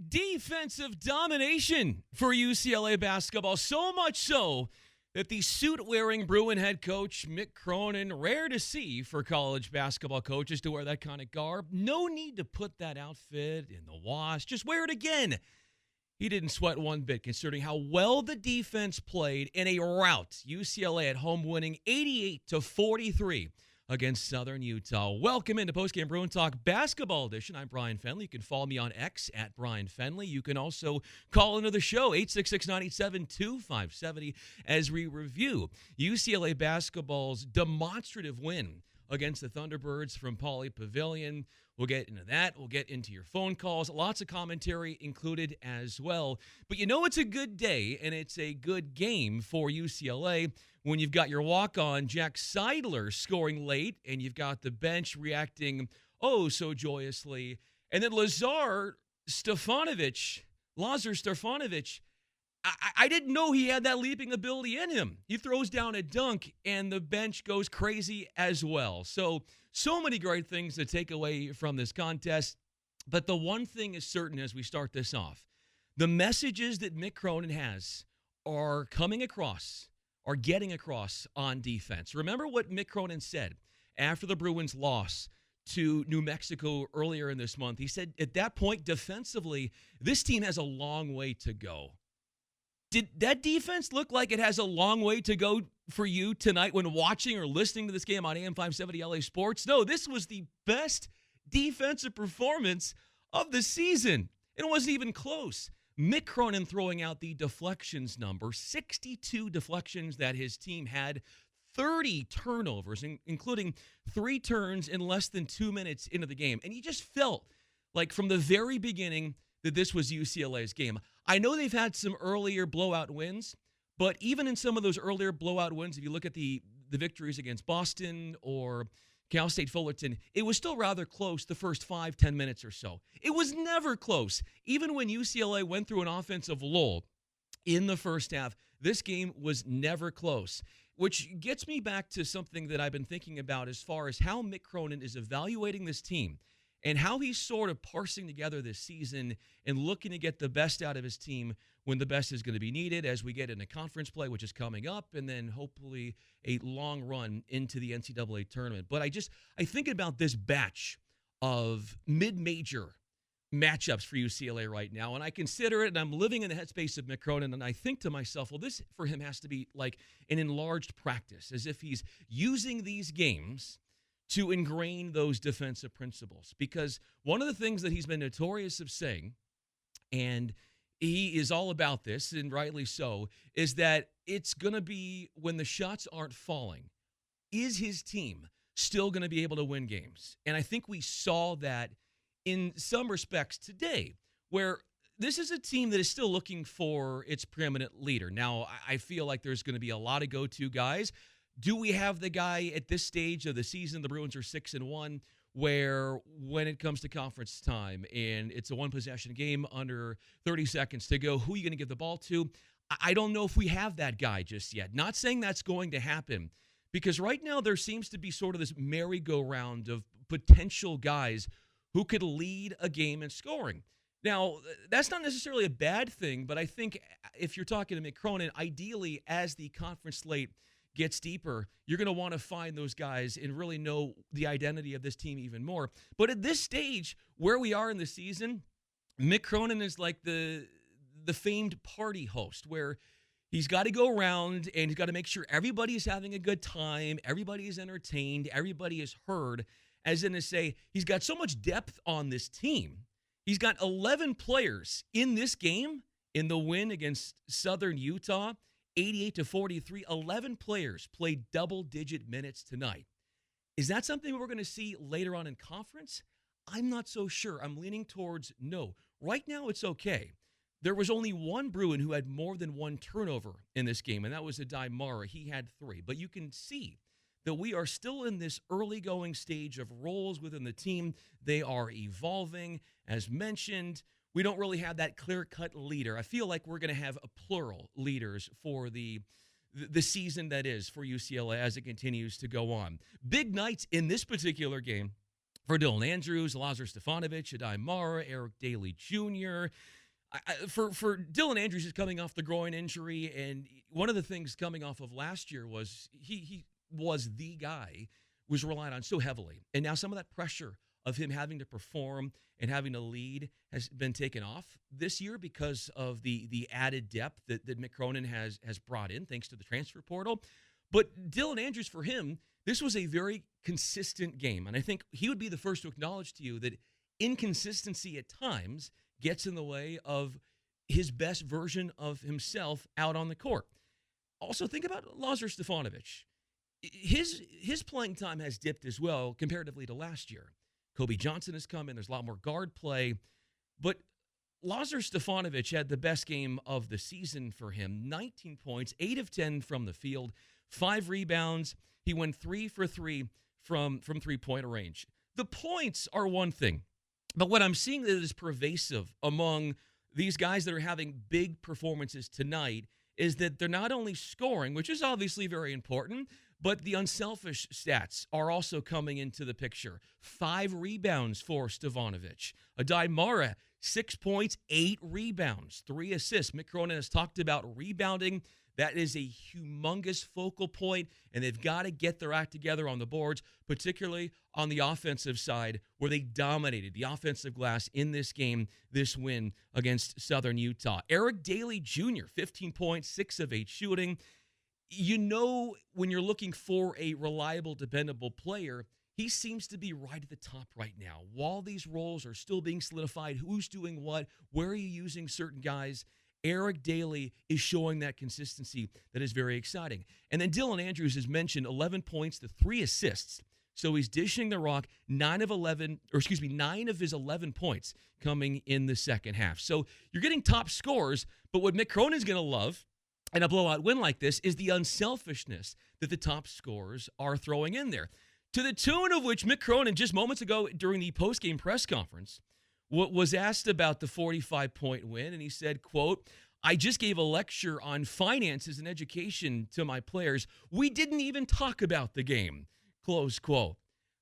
Defensive domination for UCLA basketball, so much so that the suit-wearing Bruin head coach, Mick Cronin, rare to see for college basketball coaches to wear that kind of garb. No need to put that outfit in the wash. Just wear it again. He didn't sweat one bit, considering how well the defense played in a rout. UCLA at home winning 88-43 against Southern Utah. Welcome into Postgame Bruin Talk Basketball Edition. I'm Bryan Fenley. You can follow me on X at Bryan Fenley. You can also call into the show, 866-987-2570, as we review UCLA basketball's demonstrative win against the Thunderbirds from Pauley Pavilion. We'll get into that. We'll get into your phone calls. Lots of commentary included as well. But you know it's a good day, and it's a good game for UCLA when you've got your walk-on Jack Seidler scoring late, and you've got the bench reacting oh so joyously. And then Lazar Stefanovic, I didn't know he had that leaping ability in him. He throws down a dunk, and the bench goes crazy as well. So many great things to take away from this contest. But the one thing is certain as we start this off, the messages that Mick Cronin has are getting across on defense. Remember what Mick Cronin said after the Bruins' loss to New Mexico earlier in this month. He said at that point, defensively, this team has a long way to go. Did that defense look like it has a long way to go for you tonight when watching or listening to this game on AM 570 LA Sports? No, this was the best defensive performance of the season. It wasn't even close. Mick Cronin throwing out the deflections number, 62 deflections that his team had, 30 turnovers, including 3 turns in less than 2 minutes into the game. And you just felt like from the very beginning that this was UCLA's game. I know they've had some earlier blowout wins, but even in some of those earlier blowout wins, if you look at the victories against Boston or Cal State Fullerton, it was still rather close the first 5-10 minutes or so. It was never close. Even when UCLA went through an offensive lull in the first half, this game was never close, which gets me back to something that I've been thinking about as far as how Mick Cronin is evaluating this team and how he's sort of parsing together this season and looking to get the best out of his team when the best is going to be needed as we get into conference play, which is coming up, and then hopefully a long run into the NCAA tournament. But I think about this batch of mid-major matchups for UCLA right now, and I consider it, and I'm living in the headspace of Mick Cronin, and I think to myself, well, this for him has to be like an enlarged practice, as if he's using these games to ingrain those defensive principles. Because one of the things that he's been notorious of saying, and he is all about this, and rightly so, is that it's going to be when the shots aren't falling, is his team still going to be able to win games? And I think we saw that in some respects today, where this is a team that is still looking for its preeminent leader. Now, I feel like there's going to be a lot of go-to guys. Do we have the guy at this stage of the season, the Bruins are 6-1, where when it comes to conference time and it's a one-possession game under 30 seconds to go, who are you going to give the ball to? I don't know if we have that guy just yet. Not saying that's going to happen, because right now there seems to be sort of this merry-go-round of potential guys who could lead a game in scoring. Now, that's not necessarily a bad thing, but I think if you're talking to Mick Cronin, ideally as the conference slate gets deeper, you're going to want to find those guys and really know the identity of this team even more. But at this stage, where we are in the season, Mick Cronin is like the famed party host, where he's got to go around and he's got to make sure everybody is having a good time, everybody is entertained, everybody is heard, as in to say he's got so much depth on this team. He's got 11 players in this game in the win against Southern Utah, 88-43, 11 players played double-digit minutes tonight. Is that something we're going to see later on in conference? I'm not so sure. I'm leaning towards no. Right now, it's okay. There was only one Bruin who had more than one turnover in this game, and that was Adai Mara. He had 3. But you can see that we are still in this early going stage of roles within the team. They are evolving. As mentioned, we don't really have that clear-cut leader. I feel like we're going to have a plural leaders for the season that is for UCLA as it continues to go on. Big nights in this particular game for Dylan Andrews, Lazar Stefanovic, Adai Mara, Eric Daly Jr. For Dylan Andrews, is coming off the groin injury, and one of the things coming off of last year was he was the guy was relied on so heavily, and now some of that pressure of him having to perform and having to lead has been taken off this year because of the added depth that Mick Cronin has brought in thanks to the transfer portal. But Dylan Andrews, for him, this was a very consistent game, and I think he would be the first to acknowledge to you that inconsistency at times gets in the way of his best version of himself out on the court. Also, think about Lazar Stefanovic. His playing time has dipped as well comparatively to last year. Kobe Johnson has come in. There's a lot more guard play. But Lazar Stefanovic had the best game of the season for him. 19 points, 8 of 10 from the field, 5 rebounds. He went 3 for 3 from three-point range. The points are one thing, but what I'm seeing that is pervasive among these guys that are having big performances tonight is that they're not only scoring, which is obviously very important, but the unselfish stats are also coming into the picture. 5 rebounds for Stefanovic. Adai Mara, 6 points, 8 rebounds, 3 assists. Mick Cronin has talked about rebounding. That is a humongous focal point, and they've got to get their act together on the boards, particularly on the offensive side, where they dominated the offensive glass in this game, this win against Southern Utah. Eric Daly Jr., 15 points, 6 of 8 shooting. You know, when you're looking for a reliable, dependable player, he seems to be right at the top right now. While these roles are still being solidified, who's doing what, where are you using certain guys, Eric Daly is showing that consistency that is very exciting. And then Dylan Andrews has mentioned 11 points to 3 assists. So he's dishing the rock, 9 of his 11 points coming in the second half. So you're getting top scores, but what Mick Cronin's going to love in a blowout win like this is the unselfishness that the top scorers are throwing in there. To the tune of which Mick Cronin, just moments ago during the postgame press conference, was asked about the 45-point win, and he said, quote, "I just gave a lecture on finances and education to my players. We didn't even talk about the game," close quote.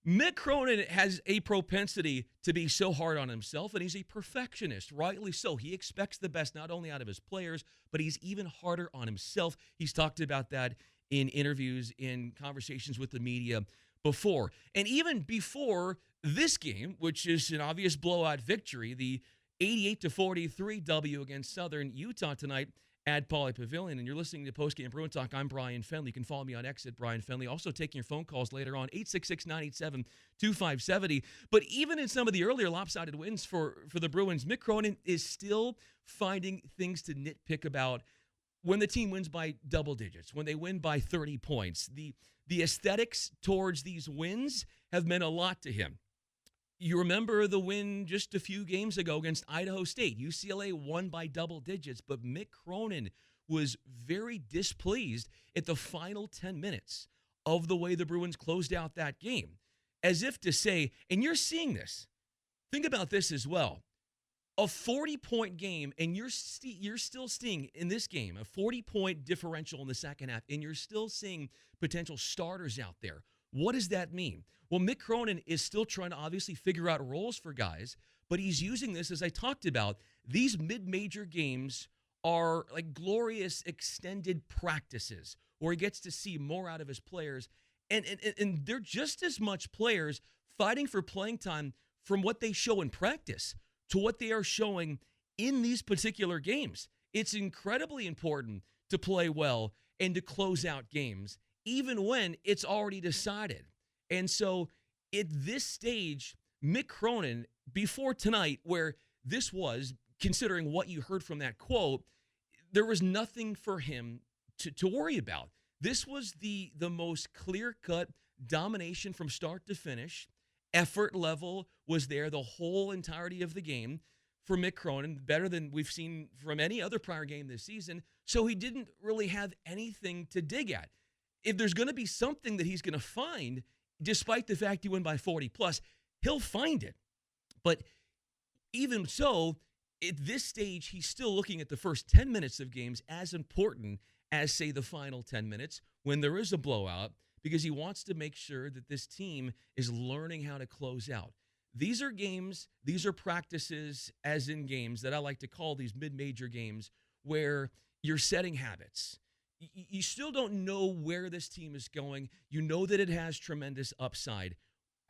Mick Cronin has a propensity to be so hard on himself, and he's a perfectionist, rightly so. He expects the best not only out of his players, but he's even harder on himself. He's talked about that in interviews, in conversations with the media before. And even before this game, which is an obvious blowout victory, the 88-43 W against Southern Utah tonight at Pauley Pavilion. And you're listening to Postgame Bruin Talk. I'm Bryan Fenley. You can follow me on X at Bryan Fenley. Also taking your phone calls later on, 866-987-2570. But even in some of the earlier lopsided wins for the Bruins, Mick Cronin is still finding things to nitpick about when the team wins by double digits, when they win by 30 points. The aesthetics towards these wins have meant a lot to him. You remember the win just a few games ago against Idaho State. UCLA won by double digits, but Mick Cronin was very displeased at the final 10 minutes of the way the Bruins closed out that game. As if to say, and you're seeing this, think about this as well. A 40-point game, and you're still seeing in this game a 40-point differential in the second half, and you're still seeing potential starters out there. What does that mean? Well, Mick Cronin is still trying to obviously figure out roles for guys, but he's using this, as I talked about, these mid-major games are like glorious extended practices where he gets to see more out of his players, and they're just as much players fighting for playing time from what they show in practice to what they are showing in these particular games. It's incredibly important to play well and to close out games, even when it's already decided. And so at this stage, Mick Cronin, before tonight, where this was, considering what you heard from that quote, there was nothing for him to worry about. This was the most clear-cut domination from start to finish. Effort level was there the whole entirety of the game for Mick Cronin, better than we've seen from any other prior game this season. So he didn't really have anything to dig at. If there's going to be something that he's going to find, despite the fact he won by 40+, he'll find it. But even so, at this stage, he's still looking at the first 10 minutes of games as important as, say, the final 10 minutes when there is a blowout, because he wants to make sure that this team is learning how to close out. These are games, these are practices, as in games that I like to call these mid-major games, where you're setting habits. You still don't know where this team is going. You know that it has tremendous upside.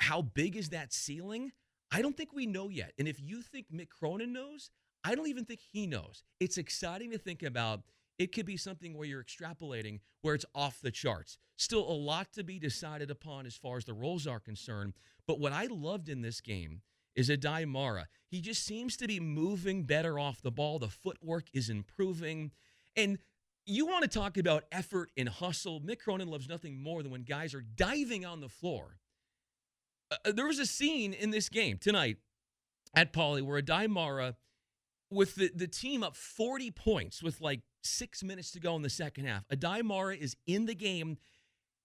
How big is that ceiling? I don't think we know yet. And if you think Mick Cronin knows, I don't even think he knows. It's exciting to think about. It could be something where you're extrapolating, where it's off the charts. Still a lot to be decided upon as far as the roles are concerned. But what I loved in this game is Adai Mara. He just seems to be moving better off the ball. The footwork is improving. And you want to talk about effort and hustle. Mick Cronin loves nothing more than when guys are diving on the floor. There was a scene in this game tonight at Pauley where Adai Mara, with the team up 40 points with like 6 minutes to go in the second half, Adai Mara is in the game,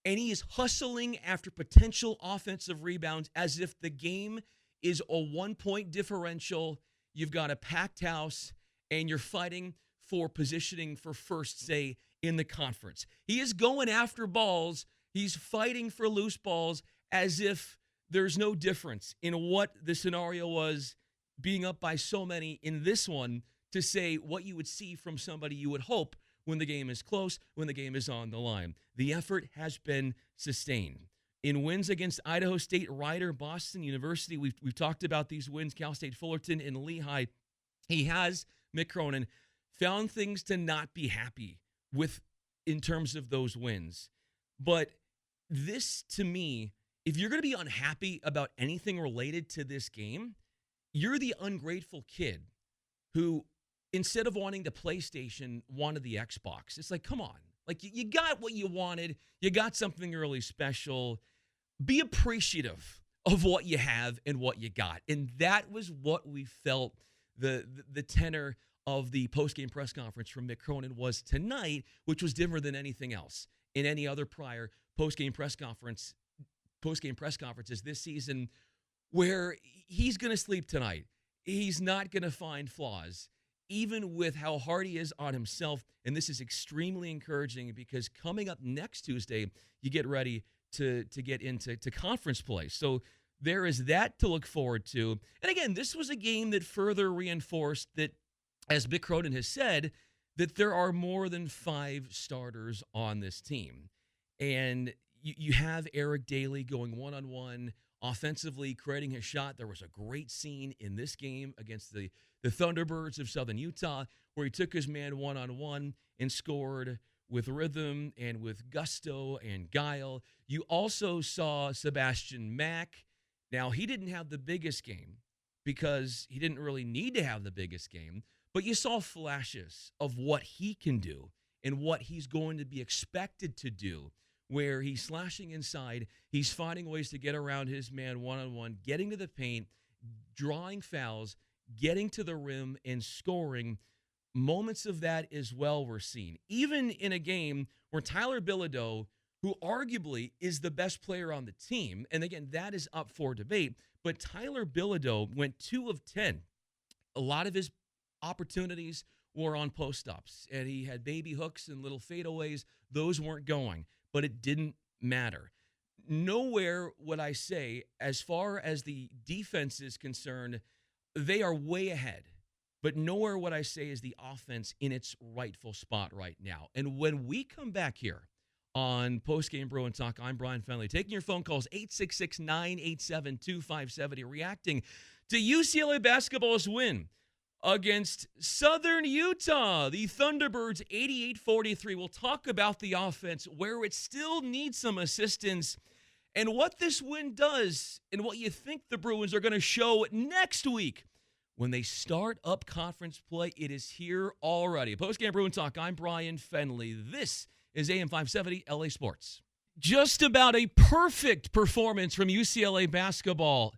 and he is hustling after potential offensive rebounds as if the game is a 1-point differential. You've got a packed house, and you're fighting for positioning for first, say, in the conference. He is going after balls. He's fighting for loose balls as if there's no difference in what the scenario was being up by so many in this one to say what you would see from somebody you would hope when the game is close, when the game is on the line. The effort has been sustained. In wins against Idaho State, Rider, Boston University, we've talked about these wins, Cal State Fullerton, and Lehigh. He has, Mick Cronin, found things to not be happy with in terms of those wins. But this, to me, if you're going to be unhappy about anything related to this game, you're the ungrateful kid who, instead of wanting the PlayStation, wanted the Xbox. It's like, come on. Like, you got what you wanted. You got something really special. Be appreciative of what you have and what you got. And that was what we felt the tenor of the postgame press conference from Mick Cronin was tonight, which was different than anything else in any other prior postgame press conferences this season, where he's going to sleep tonight. He's not going to find flaws, even with how hard he is on himself. And this is extremely encouraging because coming up next Tuesday, you get ready to get into conference play. So there is that to look forward to. And again, this was a game that further reinforced that, as Mick Cronin has said, that there are more than 5 starters on this team. And you have Eric Daly going one-on-one offensively, creating his shot. There was a great scene in this game against the Thunderbirds of Southern Utah where he took his man one-on-one and scored with rhythm and with gusto and guile. You also saw Sebastian Mack. Now, he didn't have the biggest game because he didn't really need to have the biggest game, but you saw flashes of what he can do and what he's going to be expected to do, where he's slashing inside, he's finding ways to get around his man one-on-one, getting to the paint, drawing fouls, getting to the rim, and scoring. Moments of that as well were seen. Even in a game where Tyler Bilodeau, who arguably is the best player on the team, and again, that is up for debate, but Tyler Bilodeau went 2 of 10. A lot of his opportunities were on post-ups, and he had baby hooks and little fadeaways. Those weren't going, but it didn't matter. Nowhere would I say, as far as the defense is concerned, they are way ahead. But nowhere would I say is the offense in its rightful spot right now. And when we come back here on Postgame Bruin Talk, I'm Bryan Fenley, taking your phone calls, 866-987-2570, reacting to UCLA basketball's win against Southern Utah, the Thunderbirds 88-43. We'll talk about the offense, where it still needs some assistance, and what this win does, and what you think the Bruins are going to show next week when they start up conference play. It is here already. Postgame Bruin Talk, I'm Bryan Fenley. This is AM 570 LA Sports. Just about a perfect performance from UCLA basketball.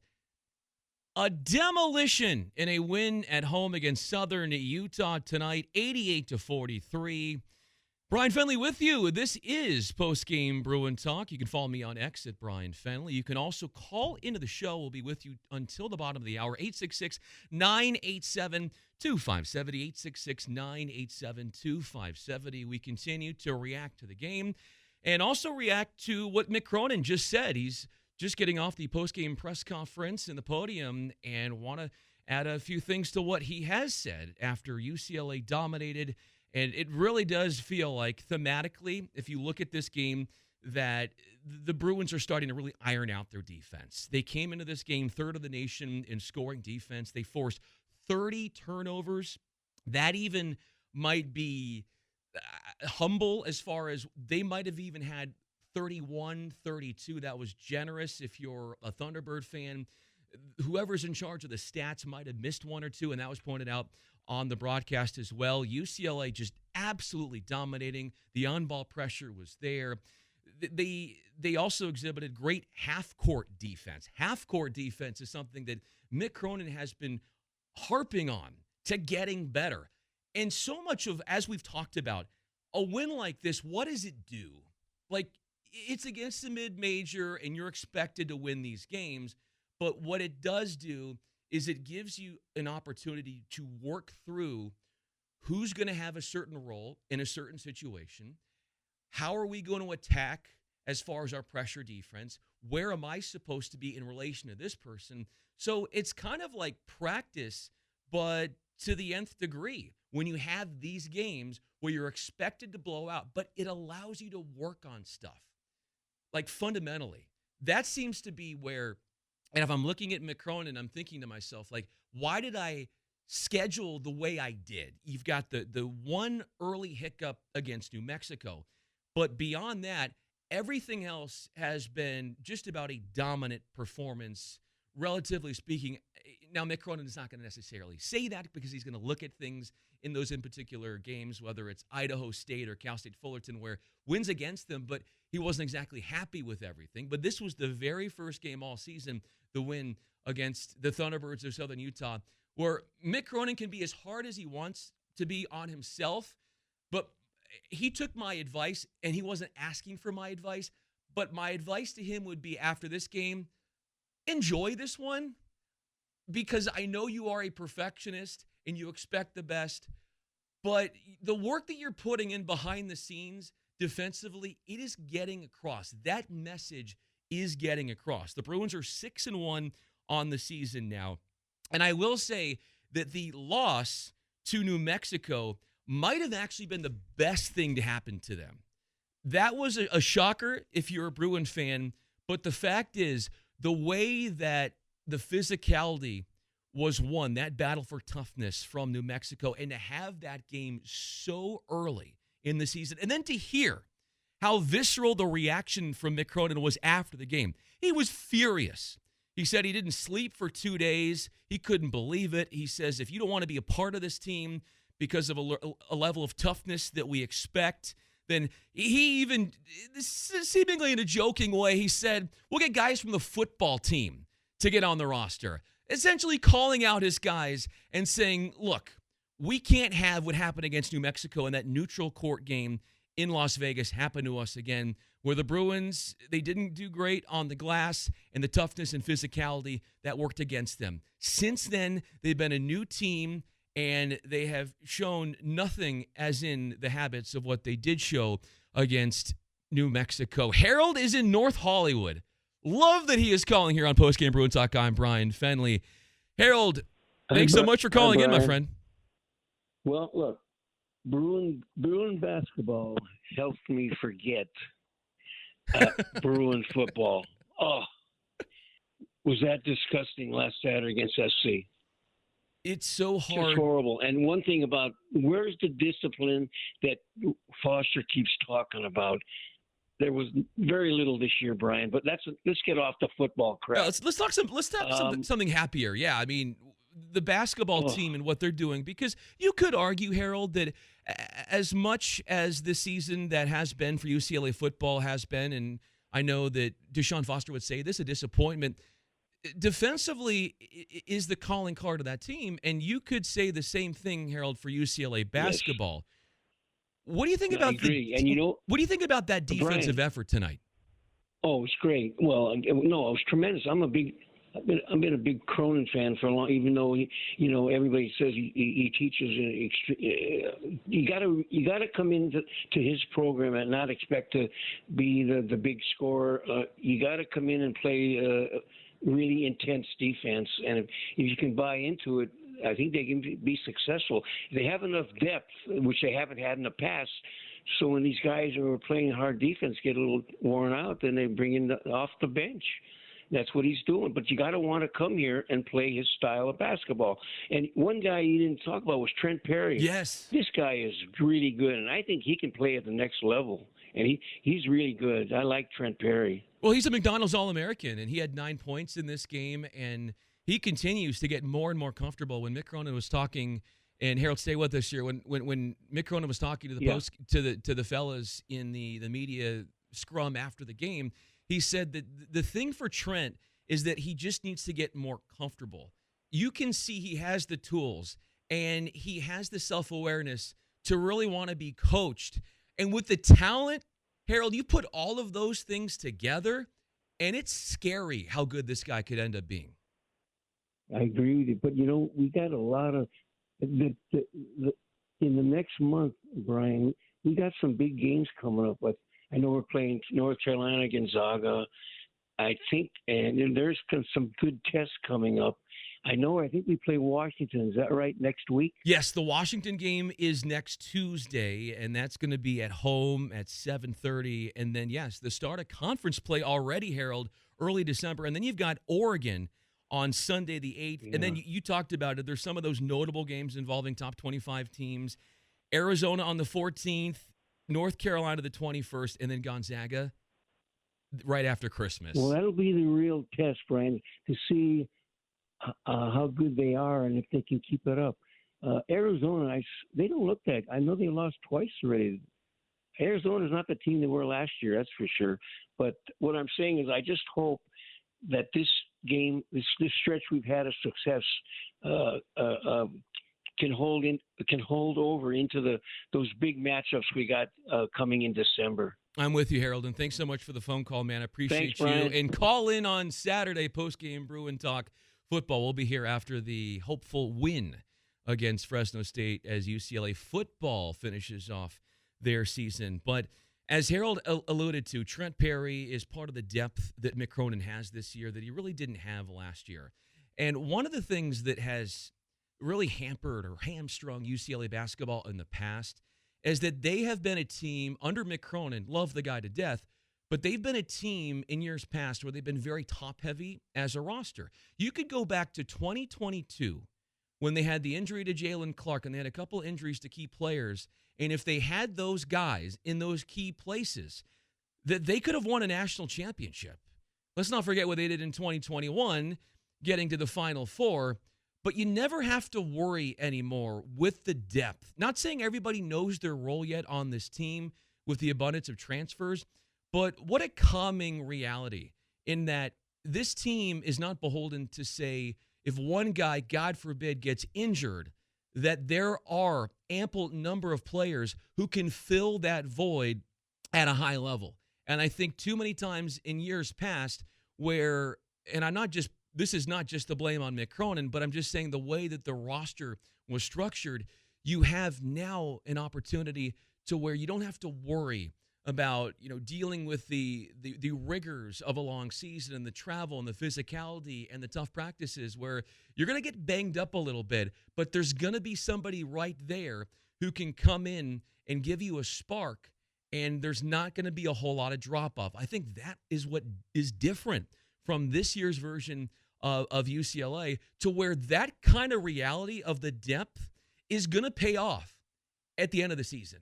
A demolition in a win at home against Southern Utah tonight, 88-43. Bryan Fenley with you. This is Postgame Bruin Talk. You can follow me on X at Bryan Fenley. You can also call into the show. We'll be with you until the bottom of the hour, 866-987-2570, 866-987-2570. We continue to react to the game and also react to what Mick Cronin just said. He's just getting off the post-game press conference in the podium and want to add a few things to what he has said after UCLA dominated. And it really does feel like thematically, if you look at this game, that the Bruins are starting to really iron out their defense. They came into this game third of the nation in scoring defense. They forced 30 turnovers. That even might be humble as far as they might have even had 31, 32. That was generous if you're a Thunderbird fan. Whoever's in charge of the stats might have missed one or two, and that was pointed out on the broadcast as well. UCLA just absolutely dominating. The on-ball pressure was there. They also exhibited great half-court defense. Half-court defense is something that Mick Cronin has been harping on to getting better. And so much of, as we've talked about, a win like this, what does it do? Like, it's against the mid-major, and you're expected to win these games. But what it does do is it gives you an opportunity to work through who's going to have a certain role in a certain situation. How are we going to attack as far as our pressure defense? Where am I supposed to be in relation to this person? So it's kind of like practice, but to the nth degree when you have these games where you're expected to blow out, but it allows you to work on stuff. Like fundamentally, that seems to be where, and if I'm looking at Mick Cronin, I'm thinking to myself, like, why did I schedule the way I did? You've got the one early hiccup against New Mexico. But beyond that, everything else has been just about a dominant performance, relatively speaking. Now, Mick Cronin is not going to necessarily say that because he's going to look at things in those in particular games, whether it's Idaho State or Cal State Fullerton, where wins against them, but he wasn't exactly happy with everything. But this was the very first game all season, the win against the Thunderbirds of Southern Utah, where Mick Cronin can be as hard as he wants to be on himself, but he took my advice, and he wasn't asking for my advice, but my advice to him would be after this game, enjoy this one, because I know you are a perfectionist and you expect the best, but the work that you're putting in behind the scenes defensively, it is getting across. That message is getting across. The Bruins are 6-1 on the season now, and I will say that the loss to New Mexico might have actually been the best thing to happen to them. That was a shocker if you're a Bruin fan, but the fact is, the way that the physicality was won, that battle for toughness from New Mexico, and to have that game so early in the season, and then to hear how visceral the reaction from Mick Cronin was after the game. He was furious. He said he didn't sleep for 2 days. He couldn't believe it. He says, if you don't want to be a part of this team because of a level of toughness that we expect, then he even, seemingly in a joking way, he said, we'll get guys from the football team to get on the roster. Essentially calling out his guys and saying, look, we can't have what happened against New Mexico in that neutral court game in Las Vegas happen to us again, where the Bruins, they didn't do great on the glass, and the toughness and physicality that worked against them. Since then, they've been a new team, and they have shown nothing as in the habits of what they did show against New Mexico. Harold is in North Hollywood. Love that he is calling here on Postgame Bruin Talk. I'm Bryan Fenley. Harold, thanks so much for calling in, my friend. Well, look, Bruin basketball helped me forget Bruin football. Oh, was that disgusting last Saturday against SC? It's so hard. It's horrible. And one thing about, where's the discipline that Foster keeps talking about? There was very little this year, Brian. But let's get off the football crap. Let's talk something happier. Yeah, I mean, the basketball team and what they're doing, because you could argue, Harold, that as much as this season that has been for UCLA football has been, and I know that Deshaun Foster would say this, a disappointment, defensively is the calling card of that team, and you could say the same thing, Harold, for UCLA basketball. Yes. What do you think about what do you think about that defensive effort tonight? Oh, it's great. Well, no, it was tremendous. I'm a big I've been a big Cronin fan for a long. Even though everybody says he teaches. You gotta come into his program and not expect to be the big scorer. You got to come in and play really intense defense, and if you can buy into it, I think they can be successful. They have enough depth, which they haven't had in the past. So when these guys who are playing hard defense get a little worn out, then they bring in off the bench. That's what he's doing. But you got to want to come here and play his style of basketball. And one guy you didn't talk about was Trent Perry. Yes. This guy is really good, and I think he can play at the next level. And he's really good. I like Trent Perry. Well, he's a McDonald's All-American, and he had 9 points in this game, and he continues to get more and more comfortable. When Mick Cronin was talking, and Harold, stay with us here. When Mick Cronin was talking to the fellas in the media scrum after the game, he said that the thing for Trent is that he just needs to get more comfortable. You can see he has the tools, and he has the self-awareness to really want to be coached. And with the talent, Harold, you put all of those things together, and it's scary how good this guy could end up being. I agree with you. But, we got a lot of in the next month, Brian, we got some big games coming up. But I know we're playing North Carolina, Gonzaga, I think, and there's some good tests coming up. I think we play Washington. Is that right, next week? Yes, the Washington game is next Tuesday, and that's going to be at home at 7:30. And then, yes, the start of conference play already, Harold, early December. And then you've got Oregon on Sunday the 8th. Yeah. And then you talked about it. There's some of those notable games involving top 25 teams. Arizona on the 14th, North Carolina the 21st, and then Gonzaga right after Christmas. Well, that'll be the real test, Brian, to see how good they are and if they can keep it up. Arizona, they don't look that. I know they lost twice already. Arizona's not the team they were last year, that's for sure. But what I'm saying is I just hope that this game, this stretch we've had of success, can hold over into those big matchups we got coming in December. I'm with you, Harold, and thanks so much for the phone call, man. I appreciate you. Brian. And call in on Saturday, Postgame Bruin Talk football. We'll be here after the hopeful win against Fresno State as UCLA football finishes off their season. But as Harold alluded to, Trent Perry is part of the depth that Mick Cronin has this year that he really didn't have last year. And one of the things that has really hampered or hamstrung UCLA basketball in the past is that they have been a team under Mick Cronin, love the guy to death, but they've been a team in years past where they've been very top-heavy as a roster. You could go back to 2022 when they had the injury to Jalen Clark and they had a couple injuries to key players, and if they had those guys in those key places, that they could have won a national championship. Let's not forget what they did in 2021, getting to the Final Four, but you never have to worry anymore with the depth. Not saying everybody knows their role yet on this team with the abundance of transfers, but what a calming reality in that this team is not beholden to say if one guy, God forbid, gets injured, that there are ample number of players who can fill that void at a high level. And I think too many times in years past where, and this is not just the blame on Mick Cronin, but I'm just saying the way that the roster was structured, you have now an opportunity to where you don't have to worry about, dealing with the rigors of a long season and the travel and the physicality and the tough practices where you're going to get banged up a little bit, but there's going to be somebody right there who can come in and give you a spark, and there's not going to be a whole lot of drop-off. I think that is what is different from this year's version of UCLA to where that kind of reality of the depth is going to pay off at the end of the season.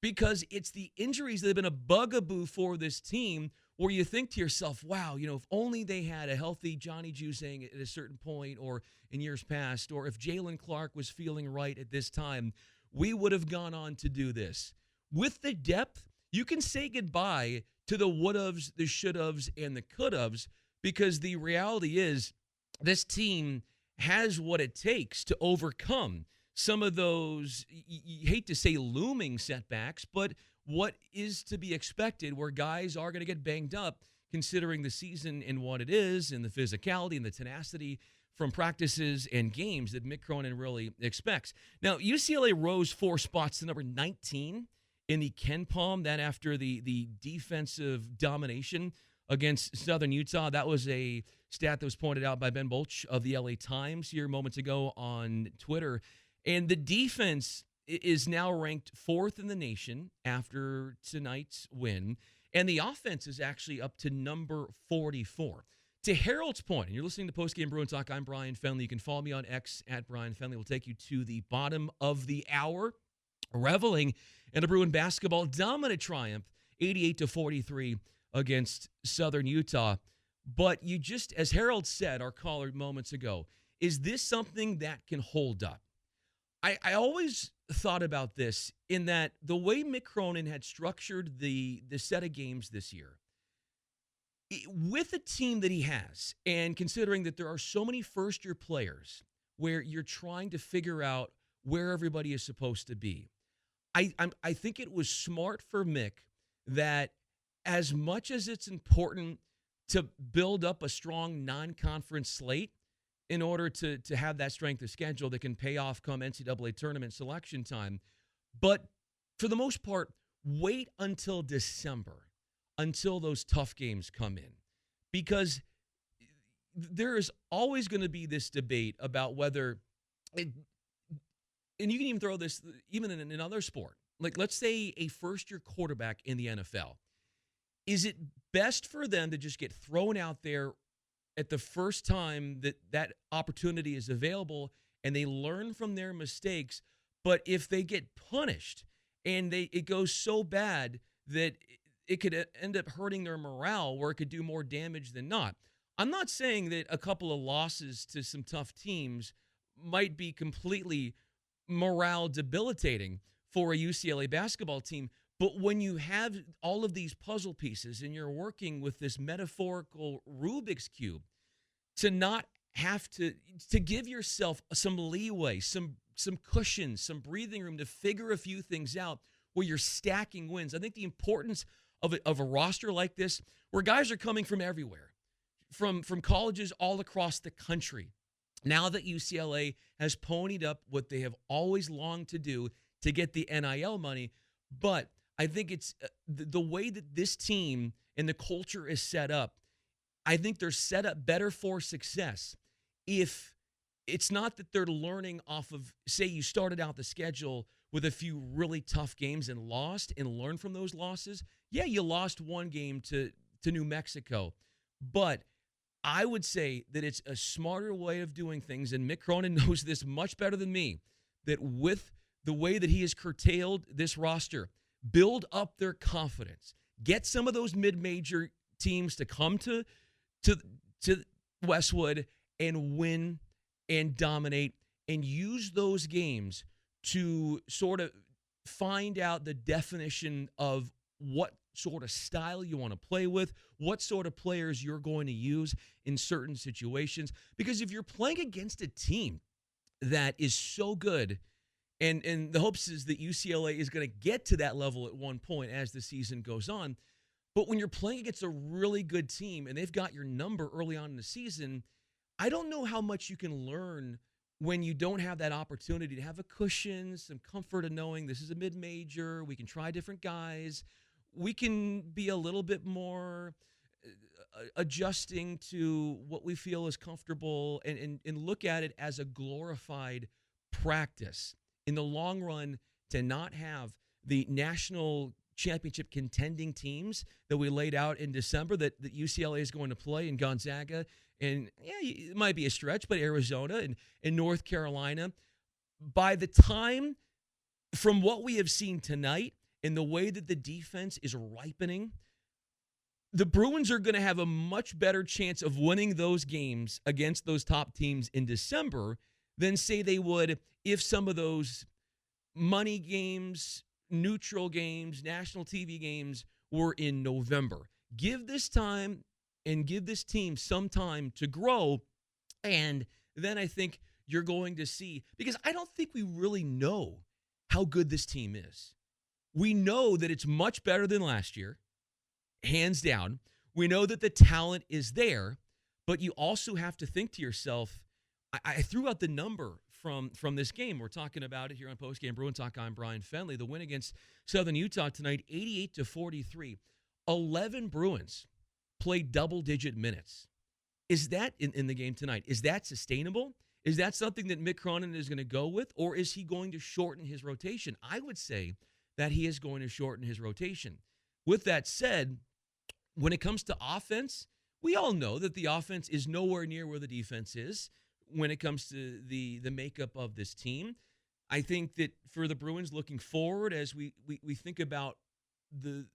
Because it's the injuries that have been a bugaboo for this team where you think to yourself, wow, if only they had a healthy Johnny Juzang at a certain point or in years past, or if Jalen Clark was feeling right at this time, we would have gone on to do this. With the depth, you can say goodbye to the would-haves, the should-haves, and the could-haves because the reality is this team has what it takes to overcome some of those, you hate to say looming setbacks, but what is to be expected where guys are going to get banged up considering the season and what it is and the physicality and the tenacity from practices and games that Mick Cronin really expects. Now, UCLA rose 4 spots to number 19 in the Ken Palm, that after the defensive domination against Southern Utah. That was a stat that was pointed out by Ben Bolch of the LA Times here moments ago on Twitter. And the defense is now ranked 4th in the nation after tonight's win. And the offense is actually up to number 44. To Harold's point, and you're listening to Postgame Bruin Talk, I'm Bryan Fenley. You can follow me on X at Bryan Fenley. We'll take you to the bottom of the hour, reveling in a Bruin basketball dominant triumph, 88-43 against Southern Utah. But you just, as Harold said, our caller moments ago, is this something that can hold up? I always thought about this in that the way Mick Cronin had structured the set of games this year, with a team that he has, and considering that there are so many first-year players where you're trying to figure out where everybody is supposed to be, I think it was smart for Mick that as much as it's important to build up a strong non-conference slate in order to have that strength of schedule that can pay off come NCAA tournament selection time, but for the most part, wait until December, until those tough games come in. Because there is always going to be this debate about whether, and you can even throw this even in another sport. Like, let's say a first-year quarterback in the NFL. Is it best for them to just get thrown out there at the first time that opportunity is available and they learn from their mistakes? But if they get punished and it goes so bad that it could end up hurting their morale where it could do more damage than not. I'm not saying that a couple of losses to some tough teams might be completely morale debilitating for a UCLA basketball team, but when you have all of these puzzle pieces and you're working with this metaphorical Rubik's Cube, to not have to give yourself some leeway, some cushion, some breathing room to figure a few things out where you're stacking wins. I think the importance of a roster like this, where guys are coming from everywhere, from colleges all across the country. Now that UCLA has ponied up what they have always longed to do to get the NIL money, but I think it's the way that this team and the culture is set up, I think they're set up better for success if it's not that they're learning off of, say you started out the schedule with a few really tough games and lost and learned from those losses. Yeah, you lost one game to New Mexico, but I would say that it's a smarter way of doing things, and Mick Cronin knows this much better than me, that with the way that he has curtailed this roster, build up their confidence, get some of those mid-major teams to come to Westwood and win and dominate and use those games to sort of find out the definition of what sort of style you want to play with, what sort of players you're going to use in certain situations. Because if you're playing against a team that is so good, and the hopes is that UCLA is going to get to that level at one point as the season goes on, but when you're playing against a really good team and they've got your number early on in the season, I don't know how much you can learn when you don't have that opportunity to have a cushion, some comfort of knowing this is a mid-major, we can try different guys, we can be a little bit more adjusting to what we feel is comfortable and look at it as a glorified practice. In the long run, to not have the national championship contending teams that we laid out in December that UCLA is going to play in Gonzaga, and yeah, it might be a stretch, but Arizona and North Carolina. By the time, from what we have seen tonight and the way that the defense is ripening, the Bruins are going to have a much better chance of winning those games against those top teams in December than, say, they would if some of those money games, neutral games, national TV games were in November. Give this time and give this team some time to grow, and then I think you're going to see, because I don't think we really know how good this team is. We know that it's much better than last year, hands down. We know that the talent is there, but you also have to think to yourself, I threw out the number from this game. We're talking about it here on Postgame Bruin Talk. I'm Bryan Fenley. The win against Southern Utah tonight, 88-43. 11 Bruins played double-digit minutes. Is that in the game tonight? Is that sustainable? Is that something that Mick Cronin is going to go with, or is he going to shorten his rotation? I would say that he is going to shorten his rotation. With that said, when it comes to offense, we all know that the offense is nowhere near where the defense is when it comes to the makeup of this team. I think that for the Bruins looking forward, as we think about the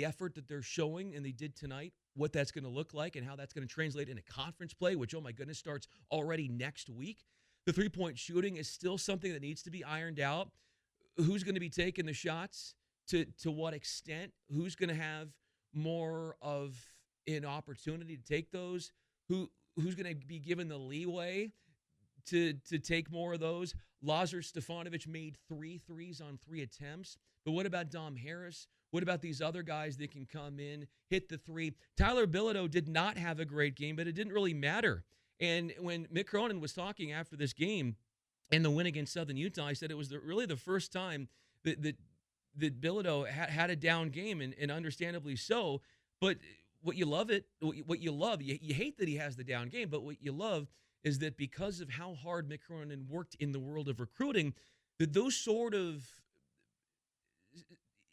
effort that they're showing and they did tonight, what that's going to look like and how that's going to translate into conference play, which, oh my goodness, starts already next week. The three-point shooting is still something that needs to be ironed out. Who's going to be taking the shots? To what extent? Who's going to have more of an opportunity to take those? Who's going to be given the leeway to take more of those? Lazar Stefanovic made 3 threes on 3 attempts. But what about Dom Harris? What about these other guys that can come in, hit the 3? Tyler Bilodeau did not have a great game, but it didn't really matter. And when Mick Cronin was talking after this game and the win against Southern Utah, I said it was really the first time that Bilodeau had a down game, and understandably so. But what you love, you hate that he has the down game, but what you love is that because of how hard Mick Cronin worked in the world of recruiting, that those sort of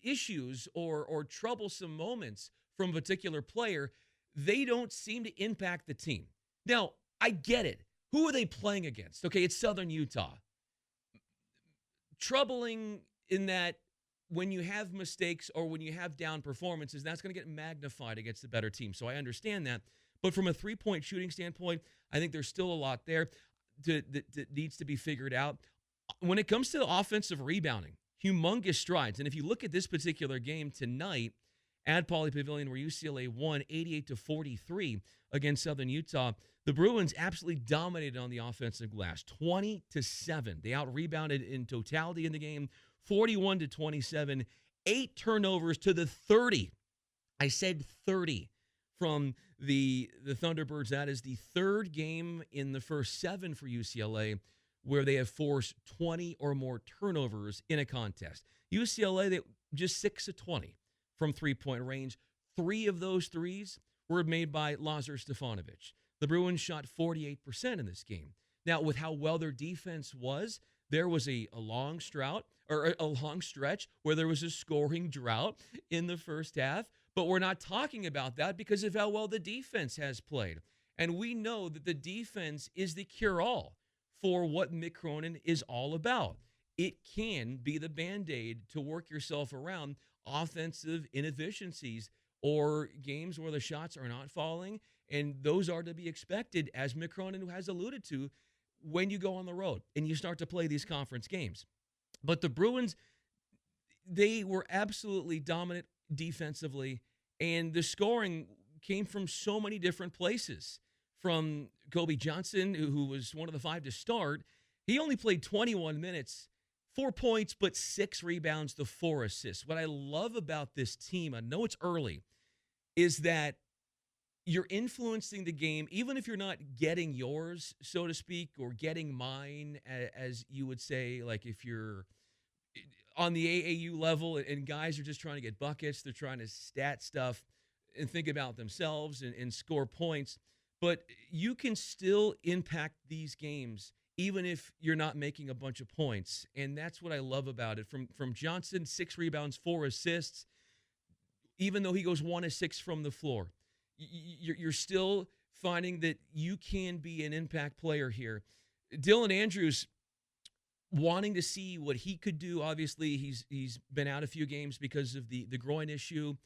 issues or troublesome moments from a particular player, they don't seem to impact the team. Now, I get it. Who are they playing against? Okay, it's Southern Utah. Troubling in that when you have mistakes or when you have down performances, that's going to get magnified against the better team. So I understand that. But from a three-point shooting standpoint, I think there's still a lot there that needs to be figured out. When it comes to the offensive rebounding, humongous strides. And if you look at this particular game tonight at Pauley Pavilion, where UCLA won 88-43 against Southern Utah, the Bruins absolutely dominated on the offensive glass, 20-7. They out-rebounded in totality in the game, 41-27, 8 turnovers to the 30. I said 30 from the Thunderbirds. That is the third game in the first 7 for UCLA where they have forced 20 or more turnovers in a contest. UCLA, they just 6-20 from three-point range. 3 of those threes were made by Lazar Stefanovic. The Bruins shot 48% in this game. Now, with how well their defense was, there was a long stretch where there was a scoring drought in the first half, but we're not talking about that because of how well the defense has played. And we know that the defense is the cure-all for what Mick Cronin is all about. It can be the Band-Aid to work yourself around offensive inefficiencies or games where the shots are not falling, and those are to be expected, as Mick Cronin has alluded to, when you go on the road and you start to play these conference games. But the Bruins, they were absolutely dominant defensively, and the scoring came from so many different places. From Kobe Johnson, who was one of the 5 to start, he only played 21 minutes, 4 points, but 6 rebounds to 4 assists. What I love about this team, I know it's early, is that you're influencing the game, even if you're not getting yours, so to speak, or getting mine, as you would say, like if you're on the AAU level and guys are just trying to get buckets, they're trying to stat stuff and think about themselves and score points. But you can still impact these games even if you're not making a bunch of points. And that's what I love about it. From Johnson, 6 rebounds, 4 assists, even though he goes 1 of 6 from the floor. You're still finding that you can be an impact player here. Dylan Andrews, wanting to see what he could do. Obviously, he's been out a few games because of the groin issue.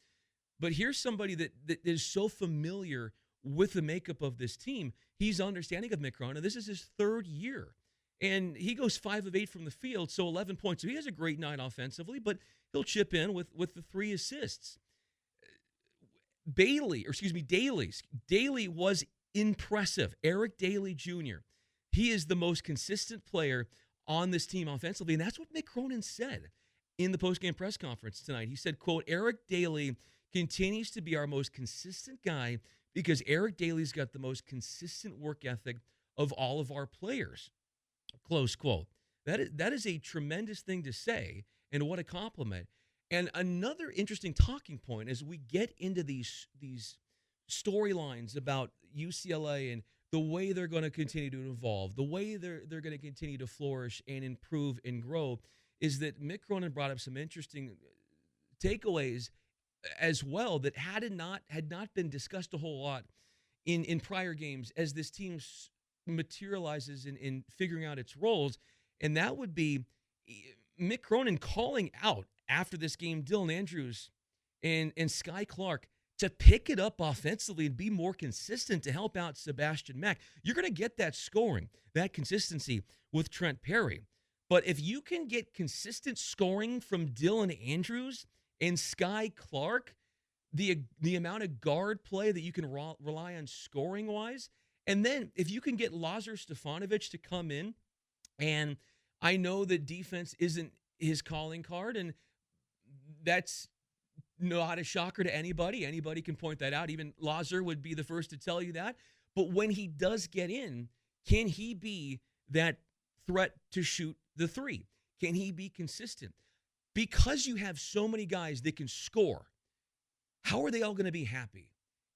But here's somebody that is so familiar with the makeup of this team. He's understanding of Mick Cronin. This is his 3rd year. And he goes 5 of 8 from the field, so 11 points. So he has a great night offensively, but he'll chip in with the 3 assists. Daly was impressive. Eric Daly Jr. He is the most consistent player on this team offensively, and that's what Mick Cronin said in the postgame press conference tonight. He said, quote, Eric Daly continues to be our most consistent guy because Eric Daly's got the most consistent work ethic of all of our players. Close quote. That is a tremendous thing to say, and what a compliment. And another interesting talking point as we get into these storylines about UCLA and the way they're going to continue to evolve, the way they're going to continue to flourish and improve and grow, is that Mick Cronin brought up some interesting takeaways as well that had not been discussed a whole lot in prior games as this team materializes in figuring out its roles. And that would be Mick Cronin calling out after this game Dylan Andrews and Sky Clark to pick it up offensively and be more consistent to help out Sebastian Mack. You're going to get that scoring, that consistency with Trent Perry. But if you can get consistent scoring from Dylan Andrews and Sky Clark, the amount of guard play that you can rely on scoring-wise, and then if you can get Lazar Stefanovic to come in, and I know that defense isn't his calling card, and that's not a shocker to anybody. Anybody can point that out. Even Lazar would be the first to tell you that. But when he does get in, can he be that threat to shoot the three? Can he be consistent? Because you have so many guys that can score, how are they all going to be happy?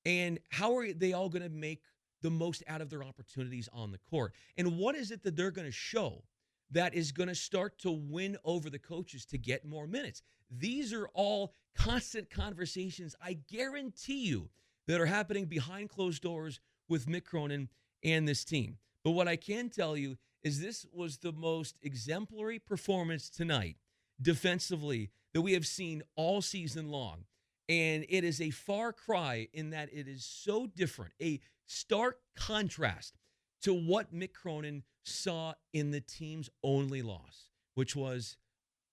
And how are they all going to make the most out of their opportunities on the court? And what is it that they're going to show that is going to start to win over the coaches to get more minutes? These are all constant conversations, I guarantee you, that are happening behind closed doors with Mick Cronin and this team. But what I can tell you is this was the most exemplary performance tonight defensively that we have seen all season long. And it is a far cry in that it is so different, a stark contrast to what Mick Cronin saw in the team's only loss, which was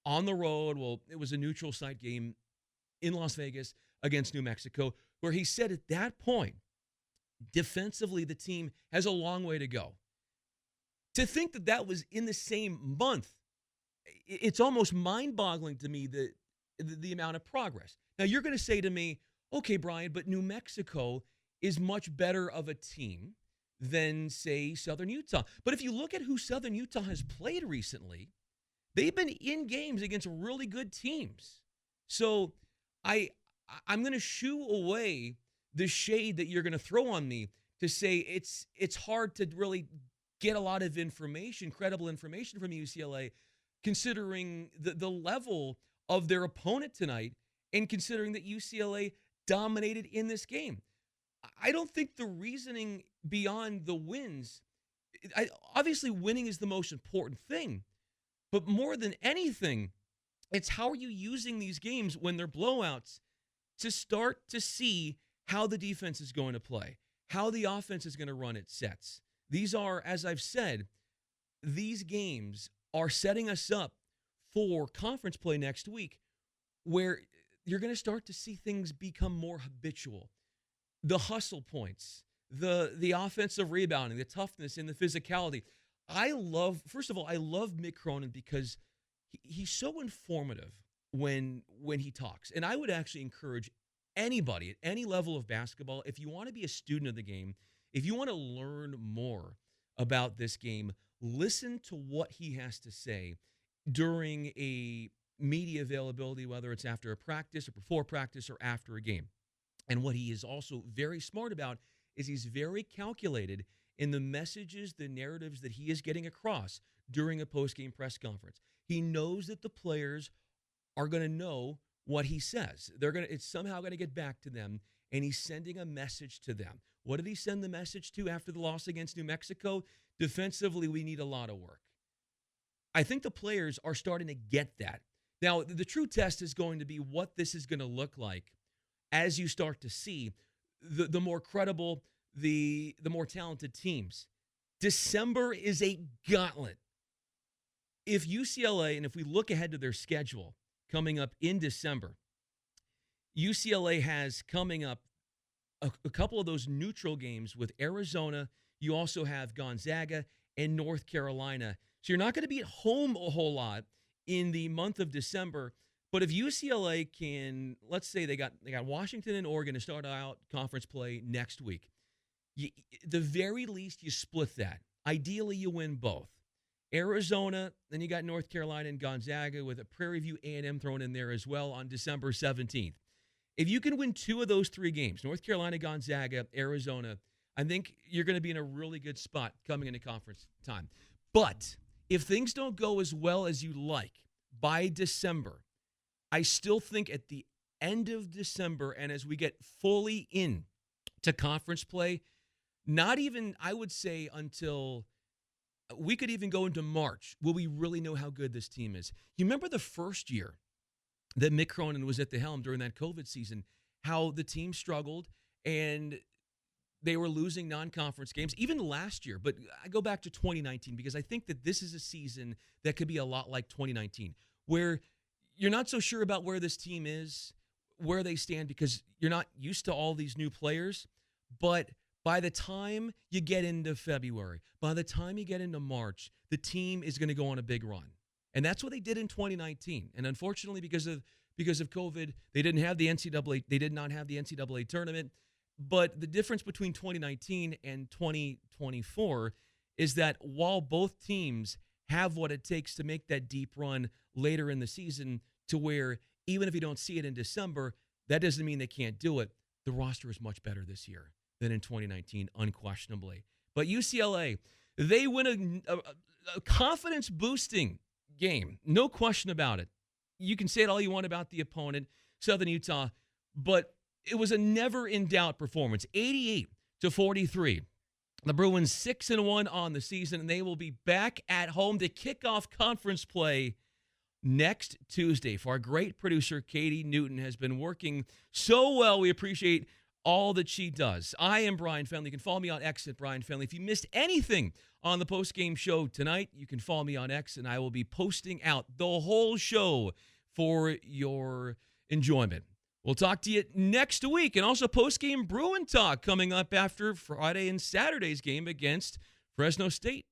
on the road. Well, it was a neutral site game in Las Vegas against New Mexico, where he said at that point, defensively, the team has a long way to go. To think that that was in the same month, it's almost mind-boggling to me the amount of progress. Now, you're going to say to me, okay, Brian, but New Mexico is much better of a team than, say, Southern Utah. But if you look at who Southern Utah has played recently, they've been in games against really good teams. So I'm going to shoo away the shade that you're going to throw on me to say it's hard to really get a lot of information, credible information from UCLA, considering the level of their opponent tonight and considering that UCLA dominated in this game. I don't think the reasoning beyond the wins, obviously winning is the most important thing, but more than anything, it's how are you using these games when they're blowouts to start to see how the defense is going to play, how the offense is going to run its sets. These are, as I've said, these games are setting us up for conference play next week where you're going to start to see things become more habitual. The hustle points, the offensive rebounding, the toughness and the physicality. First of all, I love Mick Cronin because he's so informative when he talks. And I would actually encourage anybody at any level of basketball, if you want to be a student of the game, if you want to learn more about this game, listen to what he has to say during a media availability, whether it's after a practice or before practice or after a game. And what he is also very smart about is he's very calculated in the messages, the narratives that he is getting across during a post-game press conference. He knows that the players are going to know what he says. It's somehow going to get back to them, and he's sending a message to them. What did he send the message to after the loss against New Mexico? Defensively, we need a lot of work. I think the players are starting to get that. Now, the true test is going to be what this is going to look like as you start to see the more credible, the more talented teams. December is a gauntlet. If UCLA, and if we look ahead to their schedule coming up in December, UCLA has coming up a couple of those neutral games with Arizona. You also have Gonzaga and North Carolina. So you're not going to be at home a whole lot in the month of December. But if UCLA can, let's say they got Washington and Oregon to start out conference play next week. The very least, you split that. Ideally, you win both. Arizona, then you got North Carolina and Gonzaga with a Prairie View A&M thrown in there as well on December 17th. If you can win 2 of those 3 games, North Carolina, Gonzaga, Arizona, I think you're going to be in a really good spot coming into conference time. But if things don't go as well as you like by December, I still think at the end of December and as we get fully in to conference play, not even, I would say, until we could even go into March, will we really know how good this team is. You remember the first year that Mick Cronin was at the helm during that COVID season, how the team struggled and they were losing non-conference games, even last year. But I go back to 2019 because I think that this is a season that could be a lot like 2019, where you're not so sure about where this team is, where they stand, because you're not used to all these new players. But by the time you get into February, by the time you get into March, the team is going to go on a big run. And that's what they did in 2019. And unfortunately, because of COVID, they did not have the NCAA tournament. But the difference between 2019 and 2024 is that while both teams have what it takes to make that deep run later in the season, to where even if you don't see it in December, that doesn't mean they can't do it. The roster is much better this year than in 2019, unquestionably. But UCLA, they win a confidence-boosting game. No question about it. You can say it all you want about the opponent, Southern Utah, but it was a never-in-doubt performance, 88-43. The Bruins 6-1 on the season, and they will be back at home to kick off conference play next Tuesday. For our great producer, Katie Newton, has been working so well. We appreciate all that she does. I am Bryan Fenley. You can follow me on X at Bryan Fenley. If you missed anything on the postgame show tonight, you can follow me on X, and I will be posting out the whole show for your enjoyment. We'll talk to you next week, and also Postgame Bruin Talk coming up after Friday and Saturday's game against Fresno State